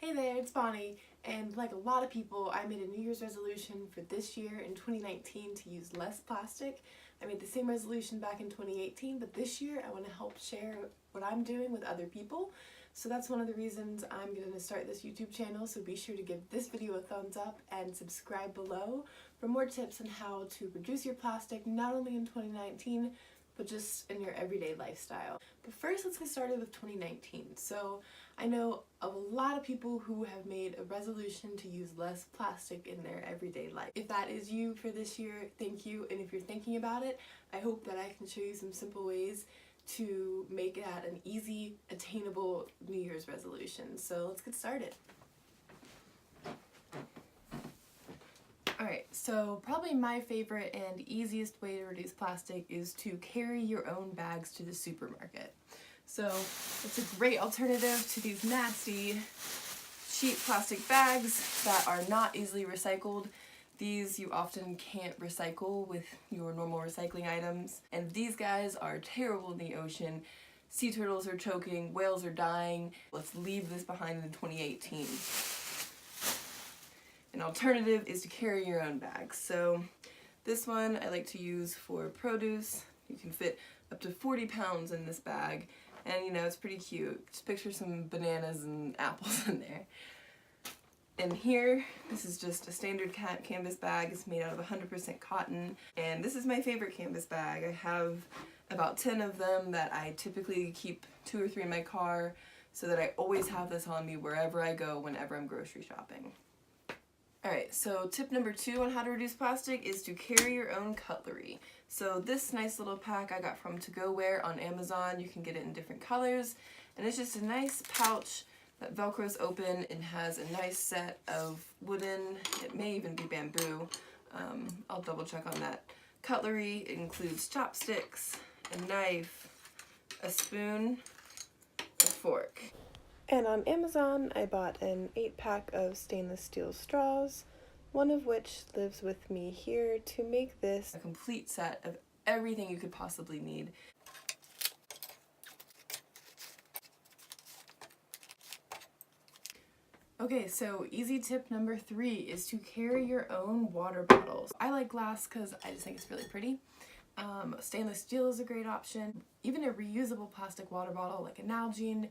Hey there, it's Bonnie, and like a lot of people, I made a New Year's resolution for this year in 2019 to use less plastic. I made the same resolution back in 2018, but this year I want to help share what I'm doing with other people. So that's one of the reasons I'm going to start this YouTube channel, so be sure to give this video a thumbs up and subscribe below for more tips on how to reduce your plastic, not only in 2019, but just in your everyday lifestyle. But first, let's get started with 2019. So I know of a lot of people who have made a resolution to use less plastic in their everyday life. If that is you for this year, thank you. And if you're thinking about it, I hope that I can show you some simple ways to make that an easy, attainable New Year's resolution. So let's get started. Alright, so probably my favorite and easiest way to reduce plastic is to carry your own bags to the supermarket. So it's a great alternative to these nasty cheap plastic bags that are not easily recycled. These you often can't recycle with your normal recycling items, and these guys are terrible in the ocean. Sea turtles are choking, whales are dying. Let's leave this behind in 2018. An alternative is to carry your own bags. So this one I like to use for produce. You can fit up to 40 pounds in this bag, and you know, it's pretty cute. Just picture some bananas and apples in there. And here, this is just a standard canvas bag. It's made out of 100% cotton, and this is my favorite canvas bag. I have about 10 of them that I typically keep 2 or 3 in my car so that I always have this on me wherever I go, whenever I'm grocery shopping. Alright, so tip number 2 on how to reduce plastic is to carry your own cutlery. So this nice little pack I got from To Go Wear on Amazon. You can get it in different colors, and it's just a nice pouch that velcros open and has a nice set of wooden, it may even be bamboo, I'll double check on that, cutlery. It includes chopsticks, a knife, a spoon, a fork. And on Amazon, I bought an 8-pack of stainless steel straws, one of which lives with me here to make this a complete set of everything you could possibly need. Okay, so easy tip number 3 is to carry your own water bottles. I like glass because I just think it's really pretty. Stainless steel is a great option. Even a reusable plastic water bottle like a Nalgene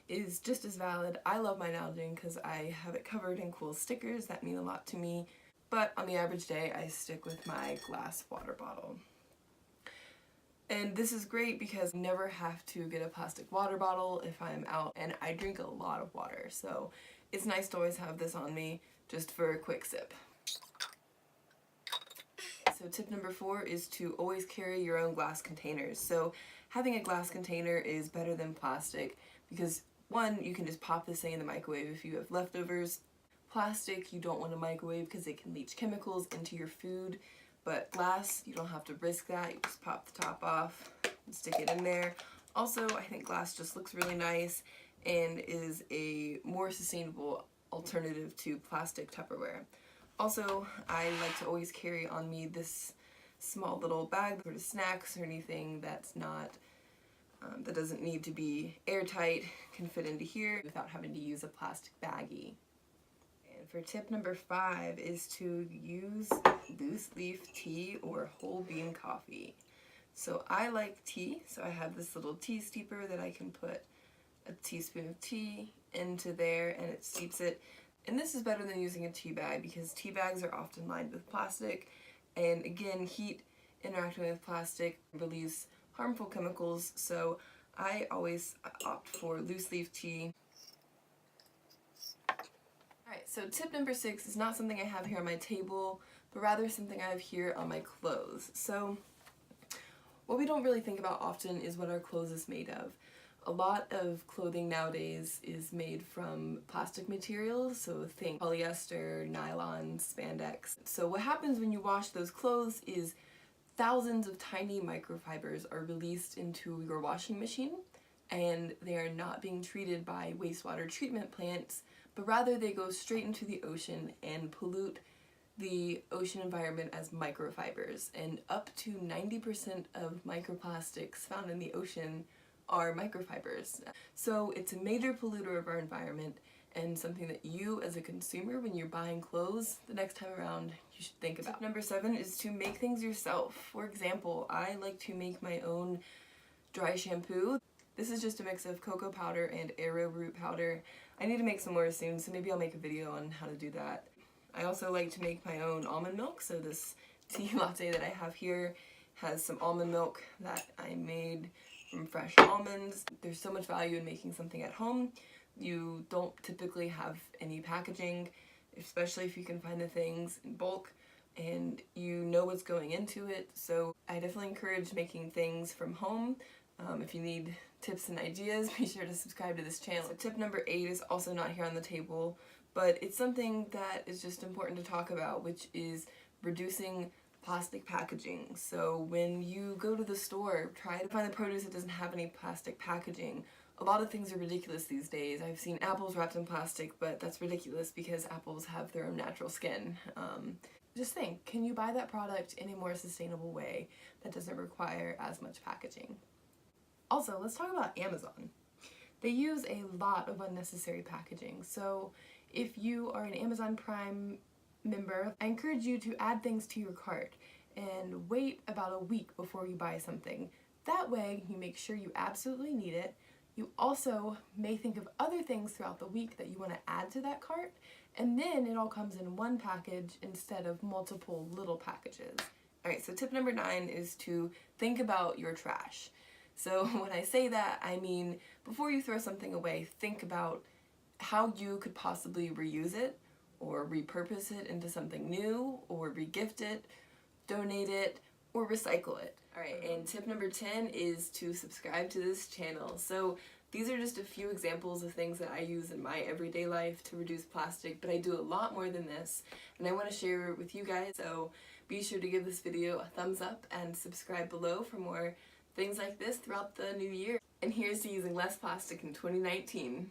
is just as valid. I love my Nalgene because I have it covered in cool stickers that mean a lot to me, but on the average day I stick with my glass water bottle. And this is great because I never have to get a plastic water bottle if I'm out, and I drink a lot of water, so it's nice to always have this on me just for a quick sip. So tip number 4 is to always carry your own glass containers. So having a glass container is better than plastic because, one, you can just pop this thing in the microwave if you have leftovers. Plastic you don't want to microwave because it can leach chemicals into your food, but glass, you don't have to risk that. You just pop the top off and stick it in there. Also, I think glass just looks really nice and is a more sustainable alternative to plastic Tupperware. Also, I like to always carry on me this small little bag for snacks or anything that's not that doesn't need to be airtight, can fit into here without having to use a plastic baggie. And for tip number 5 is to use loose leaf tea or whole bean coffee. So I like tea, so I have this little tea steeper that I can put a teaspoon of tea into there and it steeps it. And this is better than using a tea bag because tea bags are often lined with plastic, and again, heat interacting with plastic release harmful chemicals, so I always opt for loose leaf tea. Alright, so tip number 6 is not something I have here on my table, but rather something I have here on my clothes. So what we don't really think about often is what our clothes is made of. A lot of clothing nowadays is made from plastic materials, so think polyester, nylon, spandex. So what happens when you wash those clothes is thousands of tiny microfibers are released into your washing machine, and they are not being treated by wastewater treatment plants, but rather they go straight into the ocean and pollute the ocean environment as microfibers. And up to 90% of microplastics found in the ocean are microfibers. So it's a major polluter of our environment and something that you as a consumer, when you're buying clothes the next time around, you should think about. Tip number 7 is to make things yourself. For example, I like to make my own dry shampoo. This is just a mix of cocoa powder and arrowroot powder. I need to make some more soon, so maybe I'll make a video on how to do that. I also like to make my own almond milk, so this tea latte that I have here has some almond milk that I made from fresh almonds. There's so much value in making something at home. You don't typically have any packaging, especially if you can find the things in bulk and you know what's going into it. So I definitely encourage making things from home. If you need tips and ideas, be sure to subscribe to this channel. So tip number 8 is also not here on the table, but it's something that is just important to talk about, which is reducing plastic packaging. So when you go to the store, try to find the produce that doesn't have any plastic packaging. A lot of things are ridiculous these days. I've seen apples wrapped in plastic, but that's ridiculous because apples have their own natural skin. Just think, can you buy that product in a more sustainable way that doesn't require as much packaging? Also, let's talk about Amazon. They use a lot of unnecessary packaging. So if you are an Amazon Prime member, I encourage you to add things to your cart and wait about a week before you buy something. That way you make sure you absolutely need it. You also may think of other things throughout the week that you want to add to that cart, and then it all comes in one package instead of multiple little packages. Alright, so tip number 9 is to think about your trash. So when I say that, I mean before you throw something away, think about how you could possibly reuse it or repurpose it into something new or regift it, donate it, or recycle it. Alright, and tip number 10 is to subscribe to this channel. So these are just a few examples of things that I use in my everyday life to reduce plastic, but I do a lot more than this, and I want to share it with you guys. So be sure to give this video a thumbs up and subscribe below for more things like this throughout the new year. And here's to using less plastic in 2019.